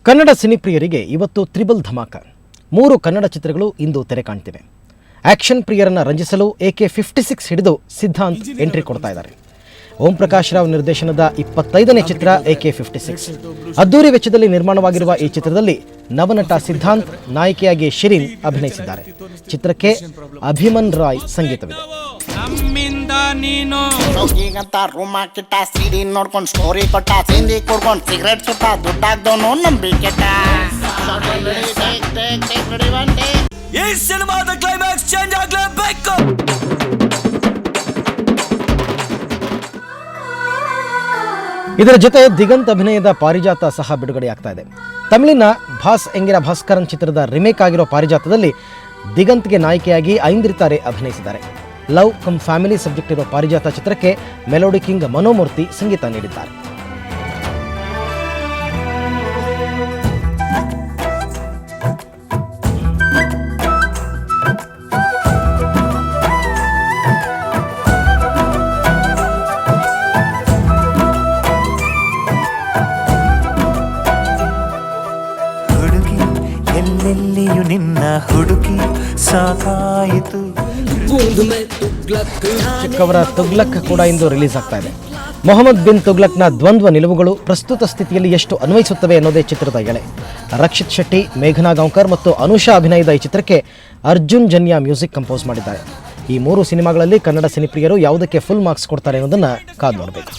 ಕನ್ನಡ ಸಿನಿಪ್ರಿಯರಿಗೆ ಇವತ್ತು ತ್ರಿಬಲ್ ಧಮಾಕ. 3 ಕನ್ನಡ ಚಿತ್ರಗಳು ಇಂದು ತೆರೆ ಕಾಣ್ತಿವೆ. ಆಕ್ಷನ್ ಪ್ರಿಯರನ್ನು ರಂಜಿಸಲು AK-56 ಹಿಡಿದು ಸಿದ್ಧಾಂತ್ ಎಂಟ್ರಿ ಕೊಡ್ತಾ ಇದ್ದಾರೆ. ಓಂ ಪ್ರಕಾಶ್ ರಾವ್ ನಿರ್ದೇಶನದ 25ನೇ ಚಿತ್ರ AK-56. ಅದ್ದೂರಿ ವೆಚ್ಚದಲ್ಲಿ ನಿರ್ಮಾಣವಾಗಿರುವ ಈ ಚಿತ್ರದಲ್ಲಿ ನವನಟ ಸಿದ್ಧಾಂತ್, ನಾಯಕಿಯಾಗಿ ಶಿರೀನ್ ಅಭಿನಯಿಸಿದ್ದಾರೆ. ಚಿತ್ರಕ್ಕೆ ಅಭಿಮನ್ ರಾಯ್ ಸಂಗೀತವಿದೆ. ಈಗಂತ ರೂಮ್ ಹಾಕಿಟ್ಟ ಸಿಡಿ ನೋಡ್ಕೊಂಡು ಸ್ಟೋರಿ ಕೊಟ್ಟ ಸಿಂದಿ ಕೊಡ್ಕೊಂಡು ಸಿಗರೇಟ್ ಸುಟ್ಟ ದುಡ್ಡಾಗ್ದವನು ನಂಬಿಕೆಟ್ಟ. ಈ ಸಿನಿಮಾದ ಕ್ಲೈಮ್ಯಾಕ್ಸ್ ಚೇಂಜ್ ಆಗಲೇಬೇಕು. ಇದರ ಜೊತೆ ದಿಗಂತ್ ಅಭಿನಯದ ಪಾರಿಜಾತ ಸಹ ಬಿಡುಗಡೆಯಾಗ್ತಾ ಇದೆ. ತಮಿಳಿನ ಭಾಸ್ ಎಂಗಿರ ಭಾಸ್ಕರನ್ ಚಿತ್ರದ ರಿಮೇಕ್ ಆಗಿರೋ ಪಾರಿಜಾತದಲ್ಲಿ ದಿಗಂತ್ಗೆ ನಾಯಕಿಯಾಗಿ ಐಂದ್ರಿತಾರೆ ಅಭಿನಯಿಸಿದ್ದಾರೆ. ಲವ್ ಕಮ್ ಫ್ಯಾಮಿಲಿ ಸಬ್ಜೆಕ್ಟ್ ಇರೋ ಪಾರಿಜಾತ ಚಿತ್ರಕ್ಕೆ ಮೆಲೋಡಿ ಕಿಂಗ್ ಮನೋಮೂರ್ತಿ ಸಂಗೀತ ನೀಡಿದ್ದಾರೆ. ಹುಡುಗಿ ಎಲ್ಲೆಲ್ಲಿಯೂ ನಿನ್ನ ಹುಡುಕಿ ಸಾಕಾಯಿತು. ಚಿಕ್ಕವರ ತುಗ್ಲಕ್ ಕೂಡ ಇಂದು ರಿಲೀಸ್ ಆಗ್ತಾ ಇದೆ. ಮೊಹಮ್ಮದ್ ಬಿನ್ ತುಗ್ಲಕ್ನ ದ್ವಂದ್ವ ನಿಲುವುಗಳು ಪ್ರಸ್ತುತ ಸ್ಥಿತಿಯಲ್ಲಿ ಎಷ್ಟು ಅನ್ವಯಿಸುತ್ತವೆ ಅನ್ನೋದೇ ಚಿತ್ರದ ಎಳೆ. ರಕ್ಷಿತ್ ಶೆಟ್ಟಿ, ಮೇಘನಾ ಗಾಂವ್ಕರ್ ಮತ್ತು ಅನುಷಾ ಅಭಿನಯದ ಈ ಚಿತ್ರಕ್ಕೆ ಅರ್ಜುನ್ ಜನ್ಯಾ ಮ್ಯೂಸಿಕ್ ಕಂಪೋಸ್ ಮಾಡಿದ್ದಾರೆ. ಈ 3 ಸಿನಿಮಾಗಳಲ್ಲಿ ಕನ್ನಡ ಸಿನಿಪ್ರಿಯರು ಯಾವುದಕ್ಕೆ ಫುಲ್ ಮಾರ್ಕ್ಸ್ ಕೊಡ್ತಾರೆ ಅನ್ನೋದನ್ನ ಕಾದು ನೋಡಬೇಕು.